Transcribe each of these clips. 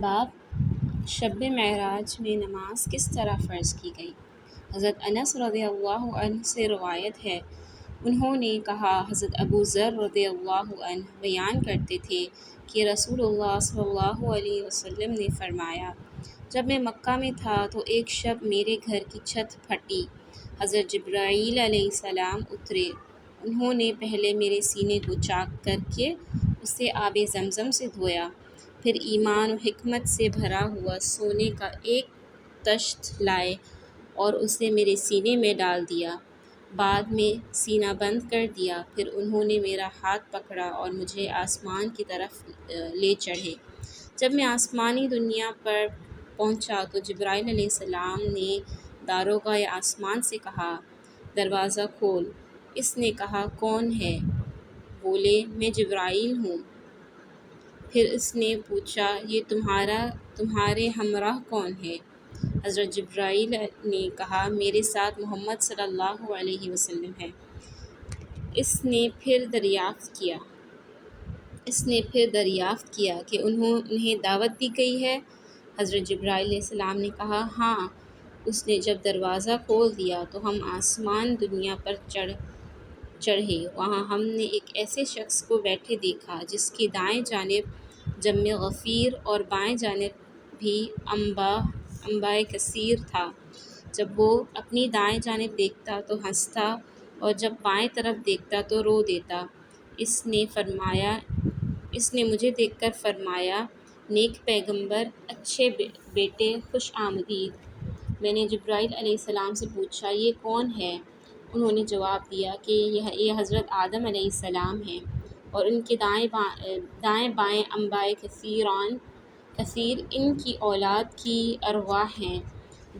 باب شب معراج میں نماز کس طرح فرض کی گئی۔ حضرت انس رضی اللہ عنہ سے روایت ہے، انہوں نے کہا، حضرت ابو ذر رضی اللہ عنہ بیان کرتے تھے کہ رسول اللہ صلی اللہ علیہ وسلم نے فرمایا، جب میں مکہ میں تھا تو ایک شب میرے گھر کی چھت پھٹی، حضرت جبرائیل علیہ السلام اترے، انہوں نے پہلے میرے سینے کو چاک کر کے اسے آب زمزم سے دھویا، پھر ایمان و حکمت سے بھرا ہوا سونے کا ایک طشت لائے اور اسے میرے سینے میں ڈال دیا، بعد میں سینہ بند کر دیا، پھر انہوں نے میرا ہاتھ پکڑا اور مجھے آسمان کی طرف لے چڑھے۔ جب میں آسمانی دنیا پر پہنچا تو جبرائیل علیہ السلام نے داروغہ آسمان سے کہا، دروازہ کھول۔ اس نے کہا، کون ہے؟ بولے، میں جبرائیل ہوں۔ پھر اس نے پوچھا، یہ تمہارے ہمراہ کون ہے؟ حضرت جبرائیل نے کہا، میرے ساتھ محمد صلی اللہ علیہ وسلم ہے۔ اس نے پھر دریافت کیا کہ انہیں دعوت دی گئی ہے؟ حضرت جبرائیل علیہ السلام نے کہا، ہاں۔ اس نے جب دروازہ کھول دیا تو ہم آسمان دنیا پر چڑھے، وہاں ہم نے ایک ایسے شخص کو بیٹھے دیکھا جس کی دائیں جانب جم غفیر اور بائیں جانب بھی انباء کثیر تھا۔ جب وہ اپنی دائیں جانب دیکھتا تو ہنستا اور جب بائیں طرف دیکھتا تو رو دیتا۔ اس نے مجھے دیکھ کر فرمایا، نیک پیغمبر، اچھے بیٹے، خوش آمدید۔ میں نے جبرائیل علیہ السلام سے پوچھا، یہ کون ہے؟ انہوں نے جواب دیا کہ یہ حضرت آدم علیہ السلام ہیں اور ان کے دائیں بائیں انباء کثیر ان کی اولاد کی ارواح ہیں،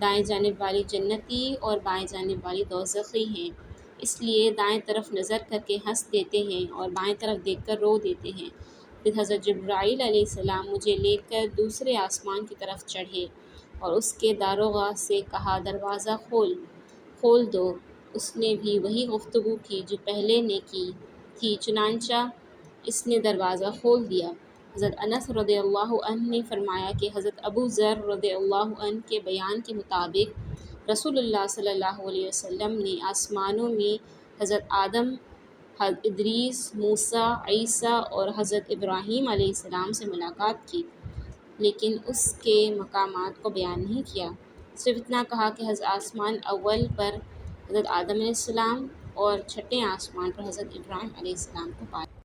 دائیں جانب والی جنتی اور بائیں جانب والی دوزخی ہیں، اس لیے دائیں طرف نظر کر کے ہنس دیتے ہیں اور بائیں طرف دیکھ کر رو دیتے ہیں۔ پھر حضرت جبرائیل علیہ السلام مجھے لے کر دوسرے آسمان کی طرف چڑھے اور اس کے داروغہ سے کہا، دروازہ کھول دو۔ اس نے بھی وہی گفتگو کی جو پہلے نے کی تھی، چنانچہ اس نے دروازہ کھول دیا۔ حضرت انس رضی اللہ عنہ نے فرمایا کہ حضرت ابو ذر رضی اللہ عنہ کے بیان کے مطابق رسول اللہ صلی اللہ علیہ وسلم نے آسمانوں میں حضرت آدم، ادریس، موسیٰ، عیسیٰ اور حضرت ابراہیم علیہ السلام سے ملاقات کی، لیکن اس کے مقامات کو بیان نہیں کیا، صرف اتنا کہا کہ حضرت آسمان اول پر حضرت آدم علیہ السلام اور چھٹے آسمان پر حضرت ابراہیم علیہ السلام کو پایا۔